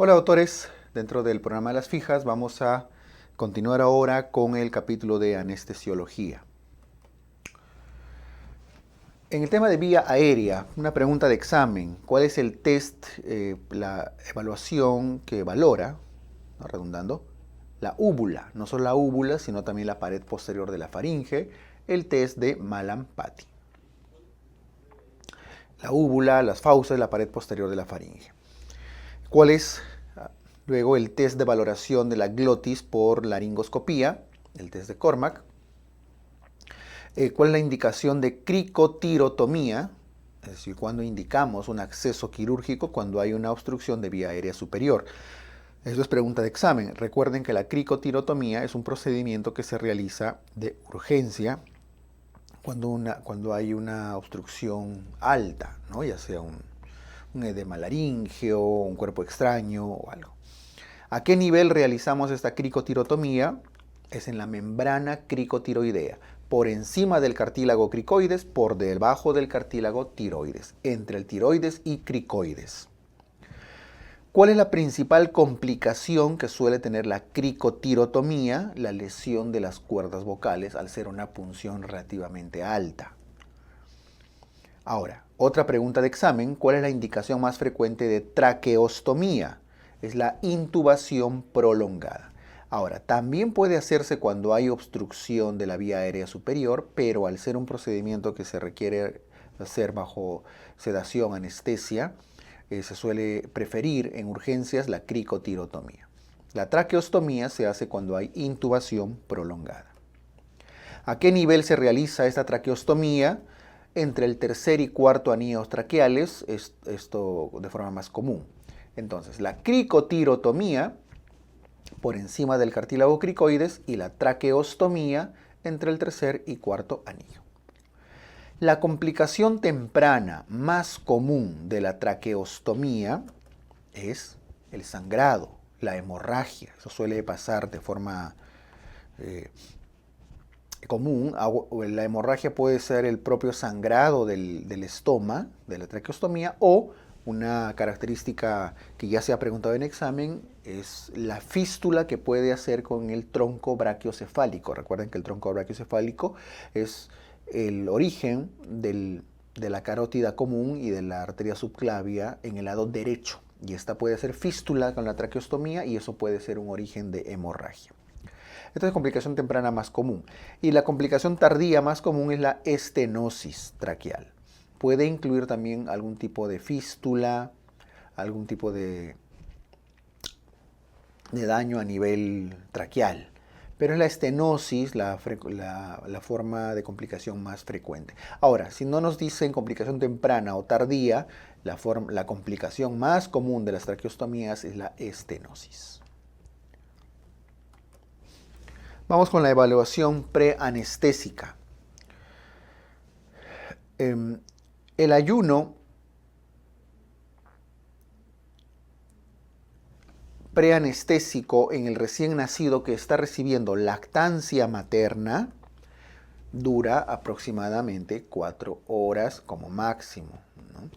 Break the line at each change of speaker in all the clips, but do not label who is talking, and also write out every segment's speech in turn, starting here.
Hola autores, dentro del programa de las fijas vamos a continuar ahora con el capítulo de anestesiología. En el tema de vía aérea, una pregunta de examen, ¿cuál es el test, la evaluación que valora, no redundando, la úvula, no solo la úvula, sino también la pared posterior de la faringe, el test de Mallampati? La úvula, las fauces, la pared posterior de la faringe. ¿Cuál es luego el test de valoración de la glotis por laringoscopía, el test de Cormack? ¿Cuál es la indicación de cricotirotomía? Es decir, cuando indicamos un acceso quirúrgico cuando hay una obstrucción de vía aérea superior. Eso es pregunta de examen. Recuerden que la cricotirotomía es un procedimiento que se realiza de urgencia cuando hay una obstrucción alta, ¿no? Ya sea un edema laríngeo, un cuerpo extraño o algo. ¿A qué nivel realizamos esta cricotirotomía? Es en la membrana cricotiroidea, por encima del cartílago cricoides, por debajo del cartílago tiroides, entre el tiroides y cricoides. ¿Cuál es la principal complicación que suele tener la cricotirotomía? La lesión de las cuerdas vocales al ser una punción relativamente alta. Ahora, otra pregunta de examen, ¿cuál es la indicación más frecuente de traqueostomía? Es la intubación prolongada. Ahora, también puede hacerse cuando hay obstrucción de la vía aérea superior, pero al ser un procedimiento que se requiere hacer bajo sedación, anestesia, se suele preferir en urgencias la cricotirotomía. La traqueostomía se hace cuando hay intubación prolongada. ¿A qué nivel se realiza esta traqueostomía? Entre el tercer y cuarto anillos traqueales, esto de forma más común. Entonces, la cricotirotomía por encima del cartílago cricoides y la traqueostomía entre el tercer y cuarto anillo. La complicación temprana más común de la traqueostomía es el sangrado, la hemorragia. Eso suele pasar de forma común. La hemorragia puede ser el propio sangrado del estoma, de la traqueostomía, o una característica que ya se ha preguntado en examen es la fístula que puede hacer con el tronco brachiocefálico. Recuerden que el tronco brachiocefálico es el origen de la carótida común y de la arteria subclavia en el lado derecho. Y esta puede ser fístula con la traqueostomía y eso puede ser un origen de hemorragia. Esta es la complicación temprana más común. Y la complicación tardía más común es la estenosis traqueal. Puede incluir también algún tipo de fístula, algún tipo de daño a nivel traqueal. Pero es la estenosis la forma de complicación más frecuente. Ahora, si no nos dicen complicación temprana o tardía, la complicación más común de las traqueostomías es la estenosis. Vamos con la evaluación preanestésica. El ayuno preanestésico en el recién nacido que está recibiendo lactancia materna dura aproximadamente 4 horas como máximo, ¿no?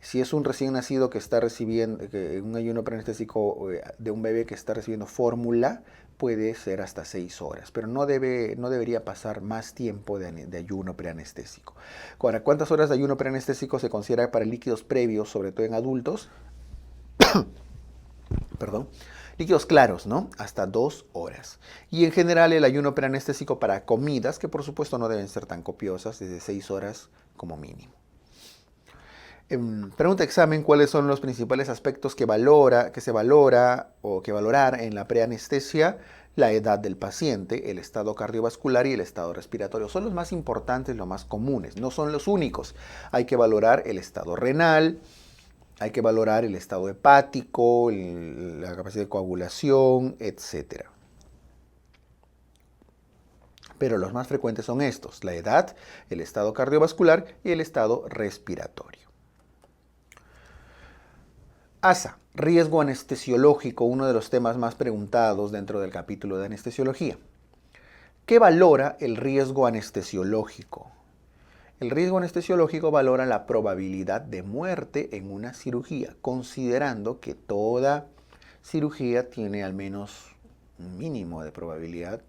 Si es un recién nacido que está recibiendo un ayuno preanestésico de un bebé que está recibiendo fórmula, puede ser hasta 6 horas, pero no debería pasar más tiempo de ayuno preanestésico. Ahora, ¿cuántas horas de ayuno preanestésico se considera para líquidos previos, sobre todo en adultos? Perdón. Líquidos claros, ¿no? Hasta 2 horas. Y en general el ayuno preanestésico para comidas, que por supuesto no deben ser tan copiosas, desde 6 horas como mínimo. Pregunta examen, ¿cuáles son los principales aspectos que se valora o que valorar en la preanestesia? La edad del paciente, el estado cardiovascular y el estado respiratorio. Son los más importantes, los más comunes, no son los únicos. Hay que valorar el estado renal, hay que valorar el estado hepático, la capacidad de coagulación, etc. Pero los más frecuentes son estos: la edad, el estado cardiovascular y el estado respiratorio. ASA, riesgo anestesiológico, uno de los temas más preguntados dentro del capítulo de anestesiología. ¿Qué valora el riesgo anestesiológico? El riesgo anestesiológico valora la probabilidad de muerte en una cirugía, considerando que toda cirugía tiene al menos un mínimo de probabilidad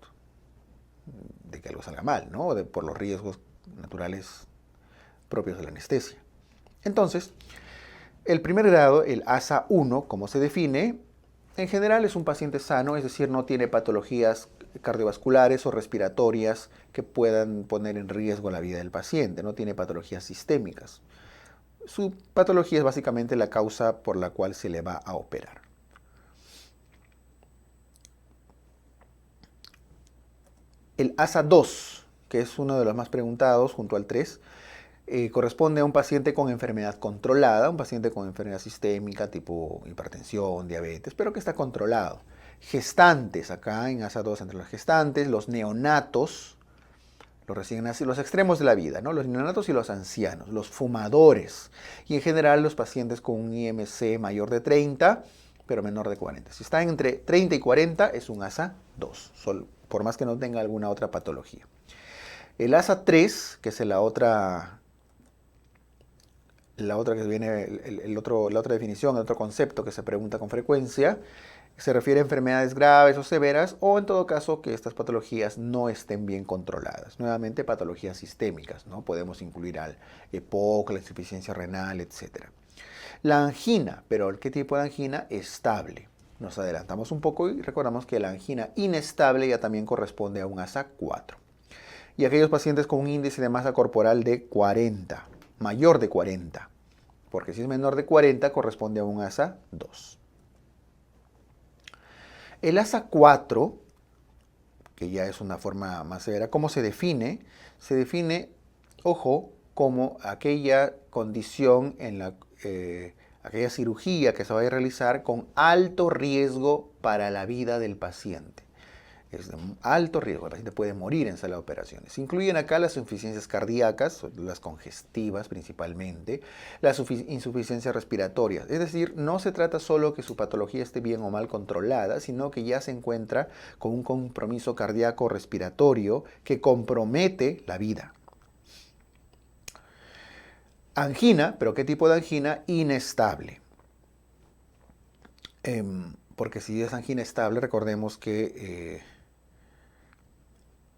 de que algo salga mal, ¿no? Por los riesgos naturales propios de la anestesia. Entonces, el primer grado, el ASA 1, como se define, en general es un paciente sano, es decir, no tiene patologías cardiovasculares o respiratorias que puedan poner en riesgo la vida del paciente, no tiene patologías sistémicas. Su patología es básicamente la causa por la cual se le va a operar. El ASA 2, que es uno de los más preguntados junto al 3, corresponde a un paciente con enfermedad controlada, un paciente con enfermedad sistémica tipo hipertensión, diabetes, pero que está controlado. Gestantes, acá en ASA 2 entre los gestantes, los neonatos, los recién nacidos, los extremos de la vida, ¿no? Los neonatos y los ancianos, los fumadores y en general los pacientes con un IMC mayor de 30, pero menor de 40. Si está entre 30 y 40 es un ASA 2, por más que no tenga alguna otra patología. El ASA 3, que es la otra que viene, la otra definición, el otro concepto que se pregunta con frecuencia, se refiere a enfermedades graves o severas o en todo caso que estas patologías no estén bien controladas. Nuevamente patologías sistémicas, ¿no? Podemos incluir al EPOC, la insuficiencia renal, etc. La angina, pero ¿qué tipo de angina? Estable. Nos adelantamos un poco y recordamos que la angina inestable ya también corresponde a un ASA 4. Y aquellos pacientes con un índice de masa corporal de 40, mayor de 40, porque si es menor de 40 corresponde a un ASA 2. El ASA 4, que ya es una forma más severa, ¿cómo se define? Se define, ojo, como aquella condición aquella cirugía que se vaya a realizar con alto riesgo para la vida del paciente. Es de alto riesgo, el paciente puede morir en sala de operaciones. Se incluyen acá las insuficiencias cardíacas, las congestivas principalmente, las insuficiencias respiratorias. Es decir, no se trata solo que su patología esté bien o mal controlada, sino que ya se encuentra con un compromiso cardíaco respiratorio que compromete la vida. Angina, pero ¿qué tipo de angina? Inestable. Porque si es angina estable, recordemos que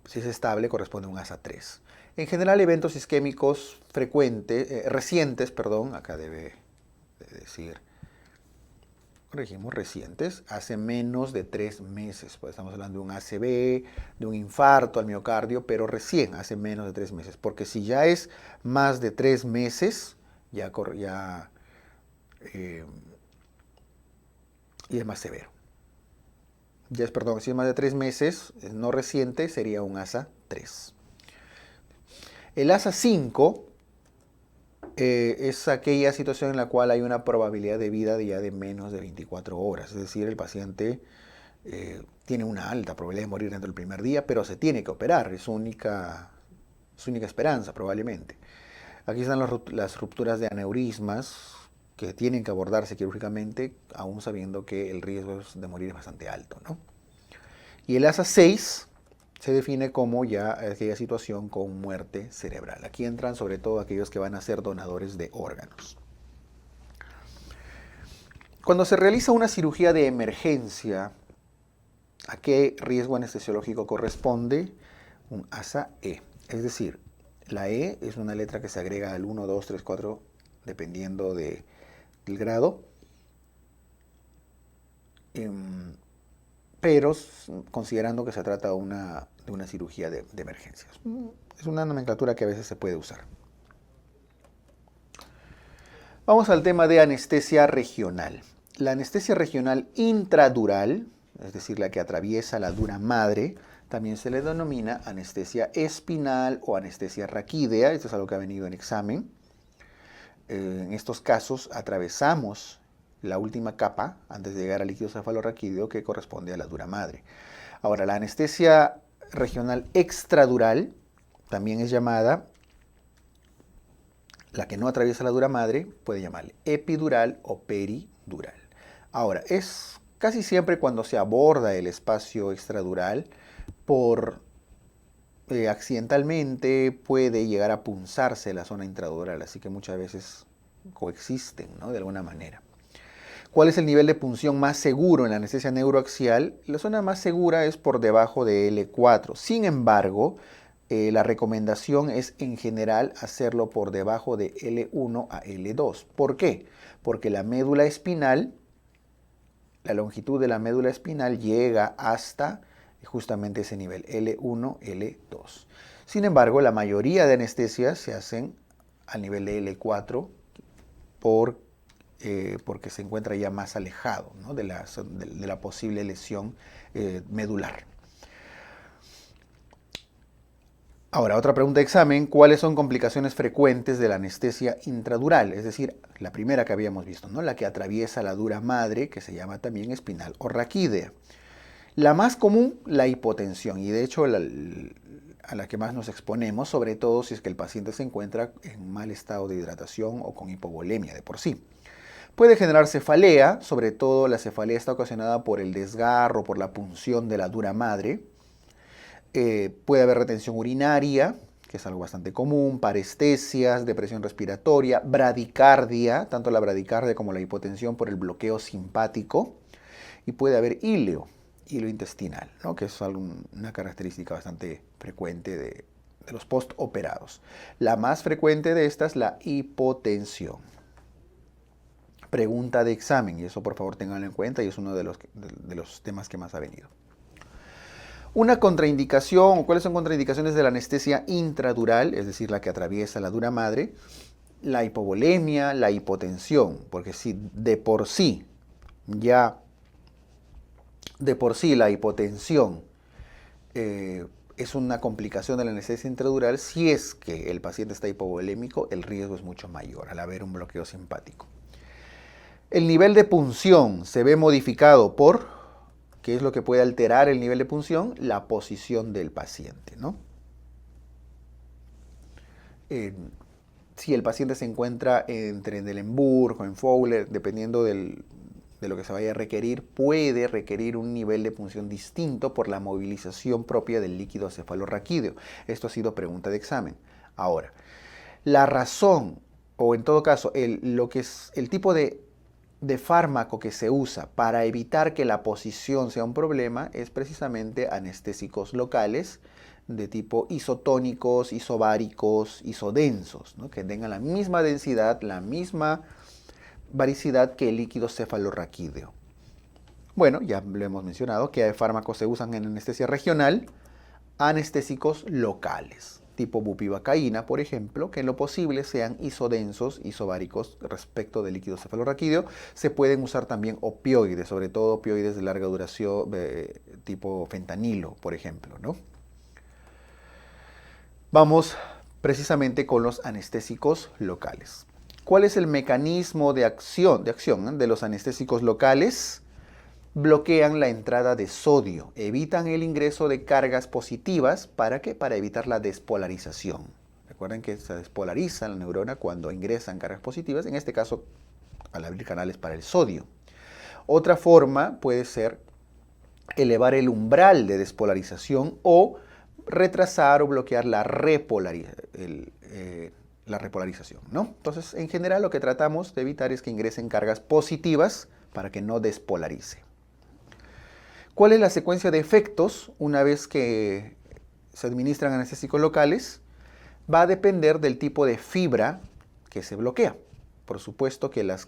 si es estable corresponde a un ASA 3. En general, eventos isquémicos recientes, acá debe decir, corregimos, recientes, hace menos de 3 meses. Pues estamos hablando de un ACV, de un infarto al miocardio, pero recién, hace menos de 3 meses. Porque si ya es más de 3 meses, y es más severo. Si es más de 3 meses, no reciente, sería un ASA 3. El ASA 5 es aquella situación en la cual hay una probabilidad de vida de menos de 24 horas. Es decir, el paciente tiene una alta probabilidad de morir dentro del primer día, pero se tiene que operar. Es su única esperanza, probablemente. Aquí están las rupturas de aneurismas que tienen que abordarse quirúrgicamente, aún sabiendo que el riesgo de morir es bastante alto, ¿no? Y el ASA 6 se define como ya aquella situación con muerte cerebral. Aquí entran sobre todo aquellos que van a ser donadores de órganos. Cuando se realiza una cirugía de emergencia, ¿a qué riesgo anestesiológico corresponde? Un ASA E. Es decir, la E es una letra que se agrega al 1, 2, 3, 4, dependiendo del grado. Pero considerando que se trata de una cirugía de emergencia. Es una nomenclatura que a veces se puede usar. Vamos al tema de anestesia regional. La anestesia regional intradural, es decir, la que atraviesa la dura madre, también se le denomina anestesia espinal o anestesia raquídea. Esto es algo que ha venido en examen. En estos casos atravesamos la última capa antes de llegar al líquido cefalorraquídeo que corresponde a la dura madre. Ahora, la anestesia regional extradural también es llamada, la que no atraviesa la dura madre, puede llamarle epidural o peridural. Ahora, es casi siempre cuando se aborda el espacio extradural accidentalmente puede llegar a punzarse la zona intradural, así que muchas veces coexisten, ¿no? De alguna manera. ¿Cuál es el nivel de punción más seguro en la anestesia neuroaxial? La zona más segura es por debajo de L4. Sin embargo, la recomendación es en general hacerlo por debajo de L1 a L2. ¿Por qué? Porque la médula espinal, la longitud de la médula espinal llega hasta justamente ese nivel, L1, L2. Sin embargo, la mayoría de anestesias se hacen al nivel de L4 porque se encuentra ya más alejado, ¿no?, de la posible lesión medular. Ahora, otra pregunta de examen: ¿cuáles son complicaciones frecuentes de la anestesia intradural? Es decir, la primera que habíamos visto, ¿no?, la que atraviesa la dura madre, que se llama también espinal o raquídea. La más común, la hipotensión, y de hecho a la que más nos exponemos, sobre todo si es que el paciente se encuentra en mal estado de hidratación o con hipovolemia de por sí. Puede generar cefalea, sobre todo la cefalea está ocasionada por el desgarro, por la punción de la dura madre. Puede haber retención urinaria, que es algo bastante común, parestesias, depresión respiratoria, bradicardia, tanto la bradicardia como la hipotensión por el bloqueo simpático, y puede haber hilo intestinal, ¿no?, que es una característica bastante frecuente de los postoperados. La más frecuente de estas, la hipotensión. Pregunta de examen, y eso por favor tenganlo en cuenta, y es uno de los temas que más ha venido. Una contraindicación, o cuáles son contraindicaciones de la anestesia intradural, es decir, la que atraviesa la dura madre: la hipovolemia, la hipotensión, porque si de por sí la hipotensión es una complicación de la anestesia intradural, si es que el paciente está hipovolémico, el riesgo es mucho mayor al haber un bloqueo simpático. El nivel de punción se ve modificado por, ¿qué es lo que puede alterar el nivel de punción? La posición del paciente, ¿no? Si el paciente se encuentra en Trendelenburg o en Fowler, dependiendo de lo que se vaya a requerir, puede requerir un nivel de punción distinto por la movilización propia del líquido cefalorraquídeo. Esto ha sido pregunta de examen. Ahora, la razón, o en todo caso, lo que es el tipo de fármaco que se usa para evitar que la posición sea un problema es precisamente anestésicos locales de tipo isotónicos, isobáricos, isodensos, ¿no?, que tengan la misma densidad, la misma varicidad que el líquido cefalorraquídeo. Bueno, ya lo hemos mencionado, que fármacos se usan en anestesia regional, anestésicos locales, tipo bupivacaína, por ejemplo, que en lo posible sean isodensos, isobáricos respecto del líquido cefalorraquídeo. Se pueden usar también opioides, sobre todo opioides de larga duración, tipo fentanilo, por ejemplo, ¿no? Vamos precisamente con los anestésicos locales. ¿Cuál es el mecanismo de acción de los anestésicos locales? Bloquean la entrada de sodio, evitan el ingreso de cargas positivas. ¿Para qué? Para evitar la despolarización. Recuerden que se despolariza la neurona cuando ingresan cargas positivas, en este caso al abrir canales para el sodio. Otra forma puede ser elevar el umbral de despolarización o retrasar o bloquear la repolarización, ¿no? Entonces, en general, lo que tratamos de evitar es que ingresen cargas positivas para que no despolarice. ¿Cuál es la secuencia de efectos una vez que se administran anestésicos locales? Va a depender del tipo de fibra que se bloquea. Por supuesto que las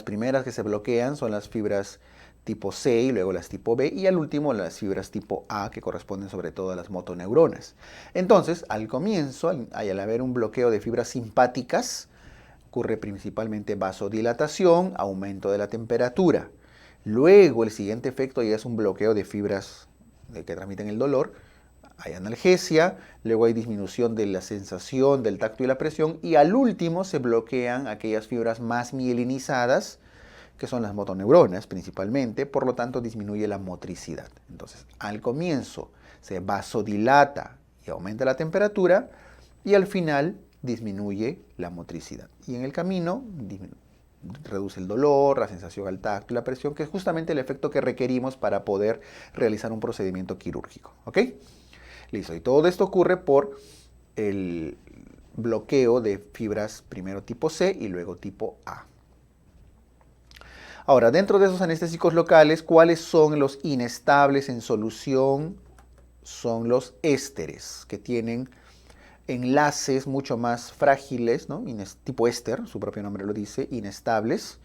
primeras que se bloquean son las fibras tipo C y luego las tipo B, y al último las fibras tipo A, que corresponden sobre todo a las motoneuronas. Entonces, al comienzo, al haber un bloqueo de fibras simpáticas, ocurre principalmente vasodilatación, aumento de la temperatura. Luego, el siguiente efecto ya es un bloqueo de fibras que transmiten el dolor. Hay analgesia, luego hay disminución de la sensación, del tacto y la presión, y al último se bloquean aquellas fibras más mielinizadas, que son las motoneuronas principalmente, por lo tanto disminuye la motricidad. Entonces, al comienzo se vasodilata y aumenta la temperatura, y al final disminuye la motricidad. Y en el camino reduce el dolor, la sensación al tacto y la presión, que es justamente el efecto que requerimos para poder realizar un procedimiento quirúrgico. ¿Ok? Listo. Y todo esto ocurre por el bloqueo de fibras primero tipo C y luego tipo A. Ahora, dentro de esos anestésicos locales, ¿cuáles son los inestables en solución? Son los ésteres, que tienen enlaces mucho más frágiles, ¿no? Tipo éster, su propio nombre lo dice, inestables.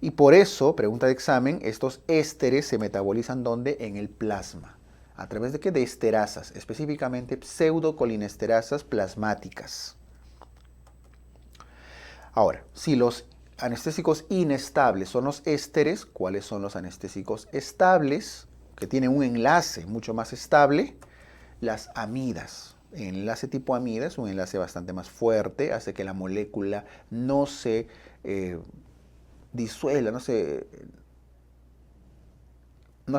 Y por eso, pregunta de examen, estos ésteres se metabolizan ¿dónde? En el plasma. ¿A través de qué? De esterasas, específicamente pseudocolinesterasas plasmáticas. Ahora, si los anestésicos inestables son los ésteres, ¿cuáles son los anestésicos estables? Que tienen un enlace mucho más estable, las amidas. El enlace tipo amida es un enlace bastante más fuerte, hace que la molécula no se disuelva, no se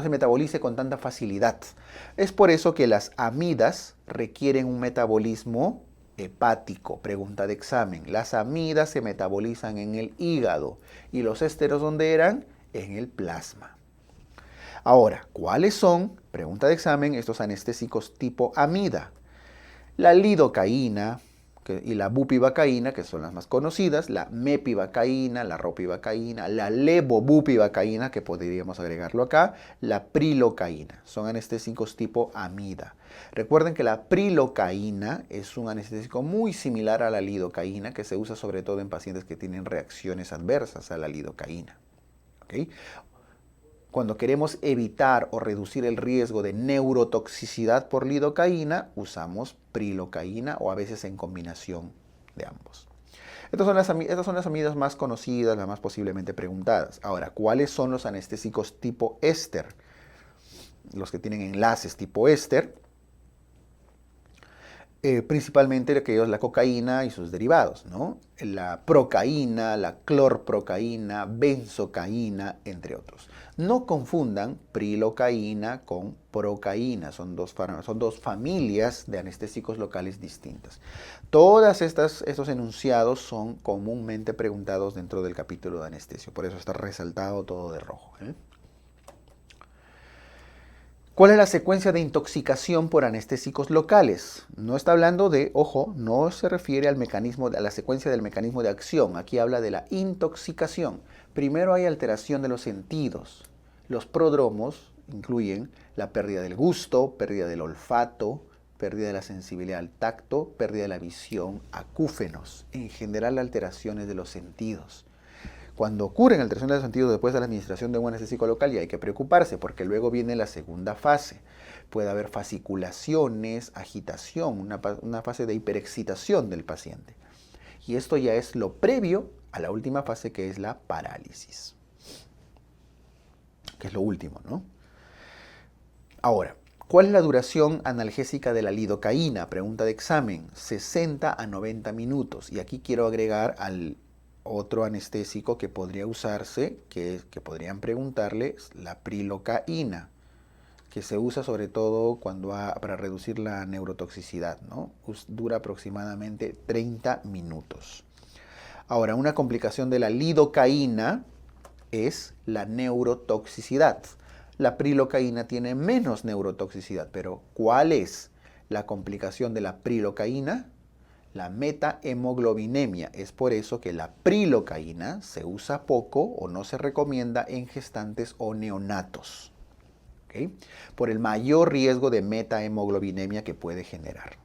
metabolice con tanta facilidad. Es por eso que las amidas requieren un metabolismo hepático. Pregunta de examen. Las amidas se metabolizan en el hígado y los ésteres, ¿dónde eran? En el plasma. Ahora, ¿cuáles son? Pregunta de examen, estos anestésicos tipo amida. La lidocaína y la bupivacaína, que son las más conocidas, la mepivacaína, la ropivacaína, la levobupivacaína, que podríamos agregarlo acá, la prilocaína. Son anestésicos tipo amida. Recuerden que la prilocaína es un anestésico muy similar a la lidocaína, que se usa sobre todo en pacientes que tienen reacciones adversas a la lidocaína. ¿Okay? Cuando queremos evitar o reducir el riesgo de neurotoxicidad por lidocaína, usamos prilocaína o a veces en combinación de ambos. Estas son las amidas más conocidas, las más posiblemente preguntadas. Ahora, ¿cuáles son los anestésicos tipo éster? Los que tienen enlaces tipo éster. Principalmente aquellos, la cocaína y sus derivados, ¿no? La procaína, la clorprocaína, benzocaína, entre otros. No confundan prilocaína con procaína, son dos familias de anestésicos locales distintas. Todos estos enunciados son comúnmente preguntados dentro del capítulo de anestesio, por eso está resaltado todo de rojo, ¿eh? ¿Cuál es la secuencia de intoxicación por anestésicos locales? No está hablando de, ojo, no se refiere al mecanismo, a la secuencia del mecanismo de acción. Aquí habla de la intoxicación. Primero hay alteración de los sentidos. Los prodromos incluyen la pérdida del gusto, pérdida del olfato, pérdida de la sensibilidad al tacto, pérdida de la visión, acúfenos. En general, alteraciones de los sentidos. Cuando ocurren alteraciones de sentido después de la administración de un anestésico local, ya hay que preocuparse porque luego viene la segunda fase. Puede haber fasciculaciones, agitación, una fase de hiperexcitación del paciente. Y esto ya es lo previo a la última fase, que es la parálisis. Que es lo último, ¿no? Ahora, ¿cuál es la duración analgésica de la lidocaína? Pregunta de examen. 60 a 90 minutos. Y aquí quiero agregar al otro anestésico que podría usarse, que podrían preguntarle, la prilocaína, que se usa sobre todo para reducir la neurotoxicidad, ¿no? Dura aproximadamente 30 minutos. Ahora, una complicación de la lidocaína es la neurotoxicidad. La prilocaína tiene menos neurotoxicidad, pero ¿cuál es la complicación de la prilocaína? La metahemoglobinemia. Es por eso que la prilocaína se usa poco o no se recomienda en gestantes o neonatos, ¿okay? Por el mayor riesgo de metahemoglobinemia que puede generar.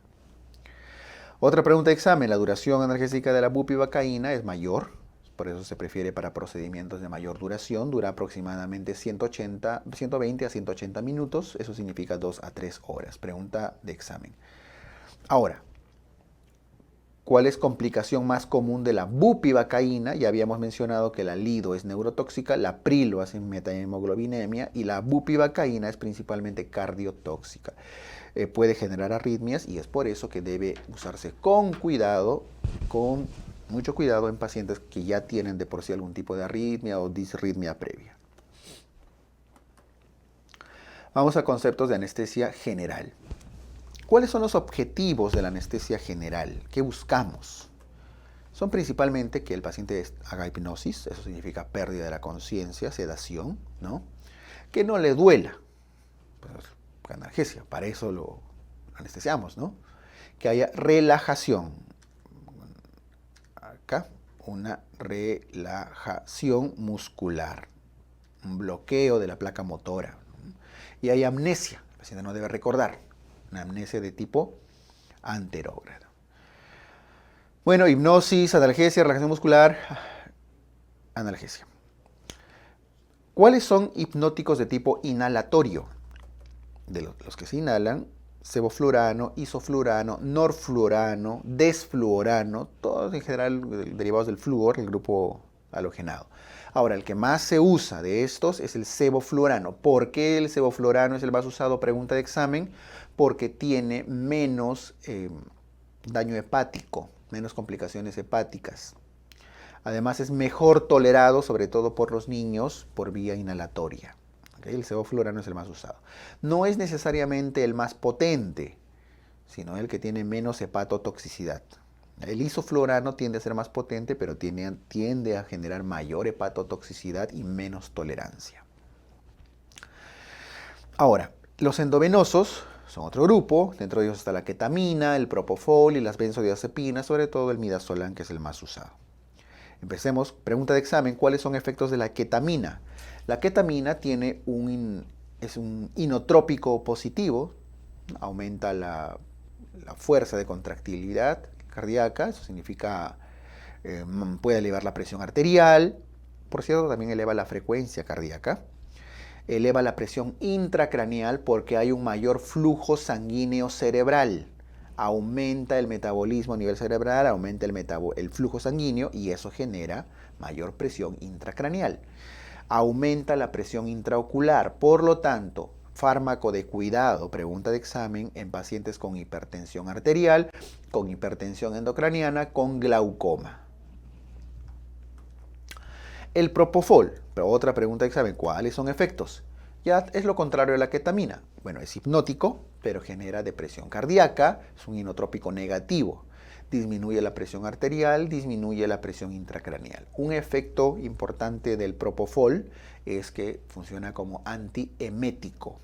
Otra pregunta de examen, la duración analgésica de la bupivacaína es mayor, por eso se prefiere para procedimientos de mayor duración, dura aproximadamente 120 a 180 minutos, eso significa 2 a 3 horas. Pregunta de examen. Ahora, ¿cuál es complicación más común de la bupivacaína? Ya habíamos mencionado que la lido es neurotóxica, la prilo hace metahemoglobinemia y la bupivacaína es principalmente cardiotóxica. Puede generar arritmias y es por eso que debe usarse con cuidado, con mucho cuidado en pacientes que ya tienen de por sí algún tipo de arritmia o disritmia previa. Vamos a conceptos de anestesia general. ¿Cuáles son los objetivos de la anestesia general? ¿Qué buscamos? Son principalmente que el paciente haga hipnosis, eso significa pérdida de la conciencia, sedación, ¿no? Que no le duela, pues, analgesia, para eso lo anestesiamos, ¿no? Que haya relajación, acá, una relajación muscular, un bloqueo de la placa motora. Y hay amnesia, el paciente no debe recordar, una amnesia de tipo anterógrado. Bueno, hipnosis, analgesia, relajación muscular, analgesia. ¿Cuáles son hipnóticos de tipo inhalatorio? De los que se inhalan, sevoflurano, isoflurano, norflurano, desfluorano, todos en general derivados del flúor, el grupo halogenado. Ahora, el que más se usa de estos es el sevoflurano. ¿Por qué el sevoflurano es el más usado? Pregunta de examen. Porque tiene menos daño hepático, menos complicaciones hepáticas. Además es mejor tolerado, sobre todo por los niños, por vía inhalatoria. ¿Okay? El sevoflurano es el más usado. No es necesariamente el más potente, sino el que tiene menos hepatotoxicidad. El isoflurano tiende a ser más potente, pero tiende a generar mayor hepatotoxicidad y menos tolerancia. Ahora, los endovenosos son otro grupo. Dentro de ellos está la ketamina, el propofol y las benzodiazepinas, sobre todo el midazolam, que es el más usado. Empecemos. Pregunta de examen. ¿Cuáles son efectos de la ketamina? La ketamina es un inotrópico positivo. Aumenta la fuerza de contractilidad cardíaca. Eso significa puede elevar la presión arterial. Por cierto, también eleva la frecuencia cardíaca. Eleva la presión intracraneal porque hay un mayor flujo sanguíneo cerebral. Aumenta el metabolismo a nivel cerebral, aumenta el flujo sanguíneo y eso genera mayor presión intracraneal. Aumenta la presión intraocular, por lo tanto, fármaco de cuidado, pregunta de examen, en pacientes con hipertensión arterial, con hipertensión endocraniana, con glaucoma. El propofol, pero otra pregunta de examen, ¿cuáles son efectos? Ya es lo contrario a la ketamina. Bueno, es hipnótico, pero genera depresión cardíaca, es un inotrópico negativo. Disminuye la presión arterial, disminuye la presión intracraneal. Un efecto importante del propofol es que funciona como antiemético.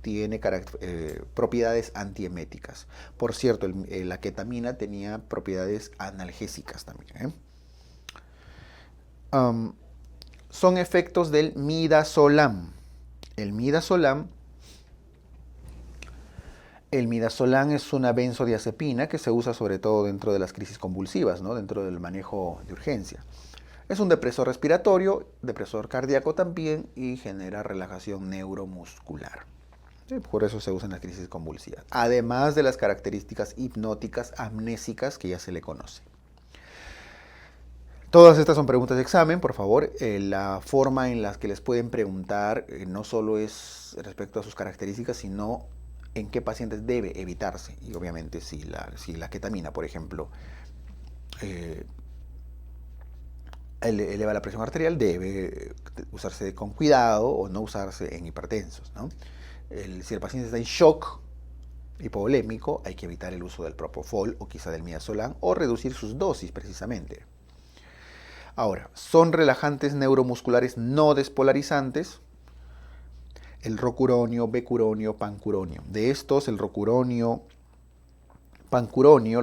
Tiene propiedades antieméticas. Por cierto, la ketamina tenía propiedades analgésicas también. Son efectos del midazolam. El midazolam es una benzodiazepina que se usa sobre todo dentro de las crisis convulsivas, ¿no? Dentro del manejo de urgencia. Es un depresor respiratorio, depresor cardíaco también y genera relajación neuromuscular. Por eso se usa en las crisis convulsivas. Además de las características hipnóticas amnésicas que ya se le conoce. Todas estas son preguntas de examen, por favor. La forma en la que les pueden preguntar no solo es respecto a sus características, sino en qué pacientes debe evitarse. Y obviamente si la ketamina, por ejemplo, eleva la presión arterial, debe usarse con cuidado o no usarse en hipertensos, ¿no? Si el paciente está en shock hipovolémico, hay que evitar el uso del propofol o quizá del midazolam o reducir sus dosis precisamente. Ahora, son relajantes neuromusculares no despolarizantes, el rocuronio, becuronio, pancuronio. De estos, el rocuronio, pancuronio,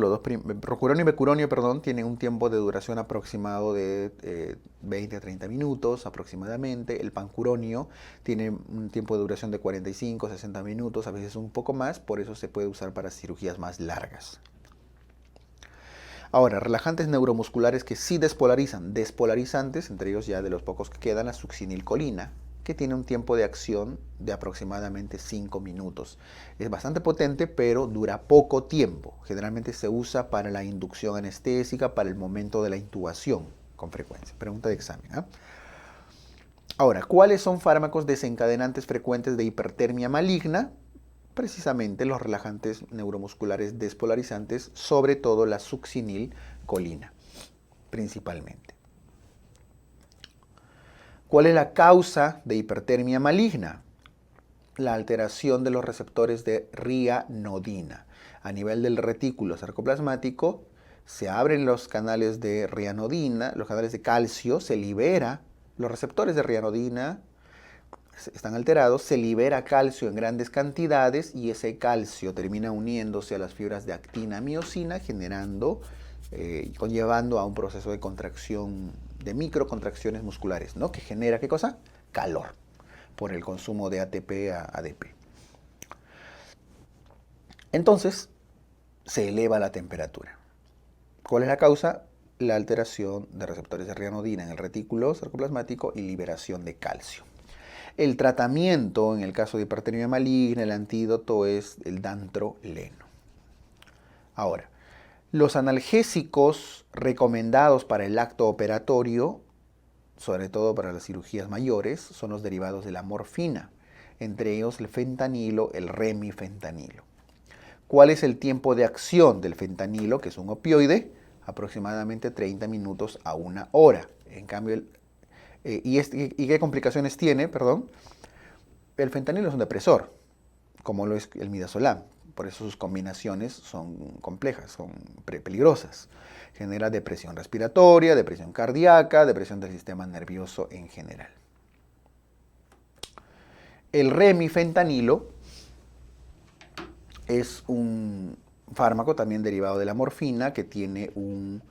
rocuronio y becuronio, tienen un tiempo de duración aproximado de 20 a 30 minutos aproximadamente. El pancuronio tiene un tiempo de duración de 45 a 60 minutos, a veces un poco más, por eso se puede usar para cirugías más largas. Ahora, relajantes neuromusculares que sí despolarizantes, entre ellos ya de los pocos que quedan, la succinilcolina, que tiene un tiempo de acción de aproximadamente 5 minutos. Es bastante potente, pero dura poco tiempo. Generalmente se usa para la inducción anestésica, para el momento de la intubación, con frecuencia. Pregunta de examen. Ahora, ¿cuáles son fármacos desencadenantes frecuentes de hipertermia maligna? Precisamente los relajantes neuromusculares despolarizantes, sobre todo la succinilcolina, principalmente. ¿Cuál es la causa de hipertermia maligna? La alteración de los receptores de rianodina. A nivel del retículo sarcoplasmático se abren los canales de rianodina, los canales de calcio, se libera, los receptores de rianodina están alterados, se libera calcio en grandes cantidades y ese calcio termina uniéndose a las fibras de actina miosina, conllevando a un proceso de contracción, de microcontracciones musculares, ¿no? Que genera, ¿qué cosa? Calor. por el consumo de ATP a ADP. Entonces, se eleva la temperatura. ¿Cuál es la causa? La alteración de receptores de ranitidina en el retículo sarcoplasmático y liberación de calcio. El tratamiento en el caso de hipertermia maligna, el antídoto es el dantroleno. Ahora, los analgésicos recomendados para el acto operatorio, sobre todo para las cirugías mayores, son los derivados de la morfina, entre ellos el fentanilo, el remifentanilo. ¿Cuál es el tiempo de acción del fentanilo, que es un opioide? Aproximadamente 30 minutos a 1 hora. En cambio, ¿y qué complicaciones tiene? Perdón. El fentanilo es un depresor, como lo es el midazolam. Por eso sus combinaciones son complejas, son peligrosas. Genera depresión respiratoria, depresión cardíaca, depresión del sistema nervioso en general. El remifentanilo es un fármaco también derivado de la morfina que tiene un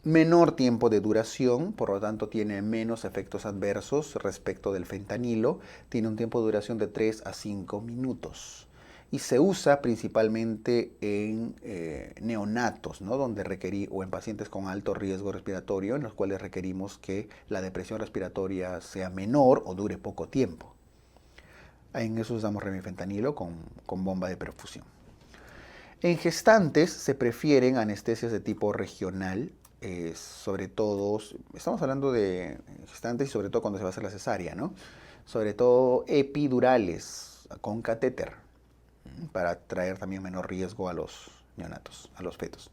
menor tiempo de duración, por lo tanto tiene menos efectos adversos respecto del fentanilo. Tiene un tiempo de duración de 3 a 5 minutos. Y se usa principalmente en neonatos, ¿no? O en pacientes con alto riesgo respiratorio, en los cuales requerimos que la depresión respiratoria sea menor o dure poco tiempo. En eso usamos remifentanilo con bomba de perfusión. En gestantes se prefieren anestesias de tipo regional, sobre todo, estamos hablando de gestantes y sobre todo cuando se va a hacer la cesárea, ¿no? Sobre todo epidurales con catéter, para traer también menor riesgo a los neonatos, a los fetos.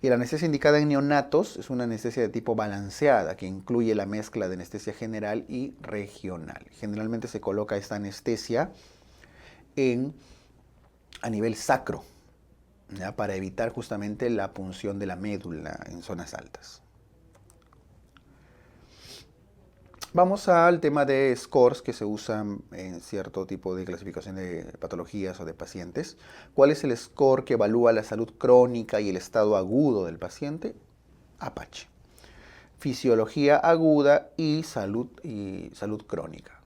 Y la anestesia indicada en neonatos es una anestesia de tipo balanceada, que incluye la mezcla de anestesia general y regional. Generalmente se coloca esta anestesia a nivel sacro, ¿ya? Para evitar justamente la punción de la médula en zonas altas. Vamos al tema de scores que se usan en cierto tipo de clasificación de patologías o de pacientes. ¿Cuál es el score que evalúa la salud crónica y el estado agudo del paciente? Apache. Fisiología aguda y salud crónica,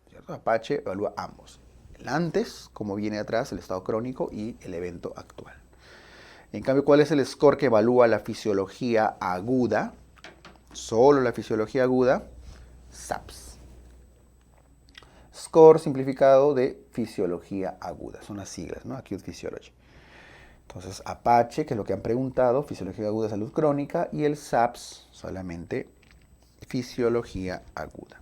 ¿cierto? Apache evalúa ambos. El antes, como viene atrás, el estado crónico y el evento actual. En cambio, ¿cuál es el score que evalúa la fisiología aguda? Solo la fisiología aguda. SAPS. Score simplificado de fisiología aguda. Son las siglas, ¿no? Acute Physiology. Entonces, Apache, que es lo que han preguntado, fisiología aguda, salud crónica, y el SAPS, solamente fisiología aguda.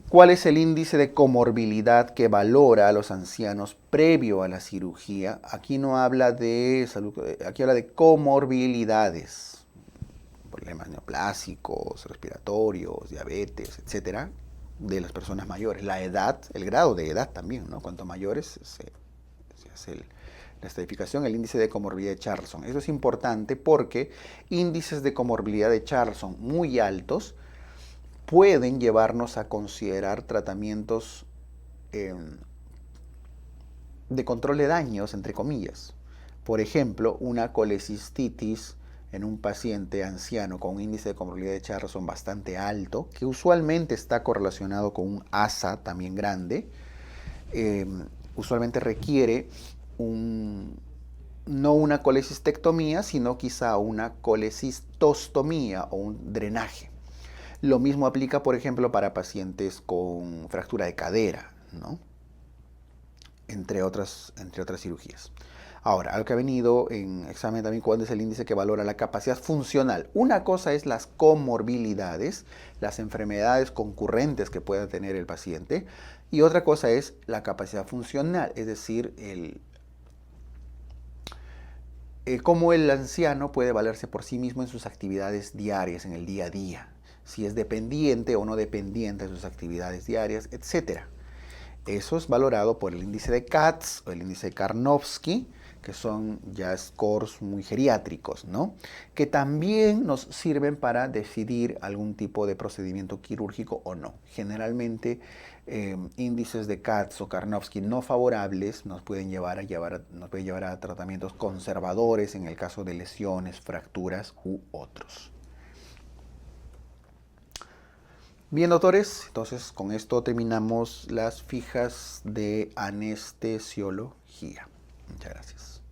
¿Cuál es el índice de comorbilidad que valora a los ancianos previo a la cirugía? Aquí no habla de salud, aquí habla de comorbilidades. Problemas neoplásicos, respiratorios, diabetes, etcétera, de las personas mayores. La edad, el grado de edad también, ¿no? Cuanto mayores se hace la estratificación, el índice de comorbilidad de Charlson. Eso es importante porque índices de comorbilidad de Charlson muy altos pueden llevarnos a considerar tratamientos de control de daños, entre comillas. Por ejemplo, una colecistitis en un paciente anciano con un índice de comorbilidad de Charlson bastante alto, que usualmente está correlacionado con un ASA también grande, usualmente requiere no una colecistectomía, sino quizá una colecistostomía o un drenaje. Lo mismo aplica, por ejemplo, para pacientes con fractura de cadera, ¿no? Entre otras cirugías. Ahora, algo que ha venido en examen también, ¿cuál es el índice que valora la capacidad funcional? Una cosa es las comorbilidades, las enfermedades concurrentes que pueda tener el paciente, y otra cosa es la capacidad funcional, es decir, cómo el anciano puede valerse por sí mismo en sus actividades diarias, en el día a día, si es dependiente o no dependiente de sus actividades diarias, etc. Eso es valorado por el índice de Katz o el índice de Karnofsky, que son ya scores muy geriátricos, ¿no? Que también nos sirven para decidir algún tipo de procedimiento quirúrgico o no. Generalmente, índices de Katz o Karnofsky no favorables nos pueden llevar a tratamientos conservadores en el caso de lesiones, fracturas u otros. Bien, doctores, entonces con esto terminamos las fijas de anestesiología. Muchas gracias.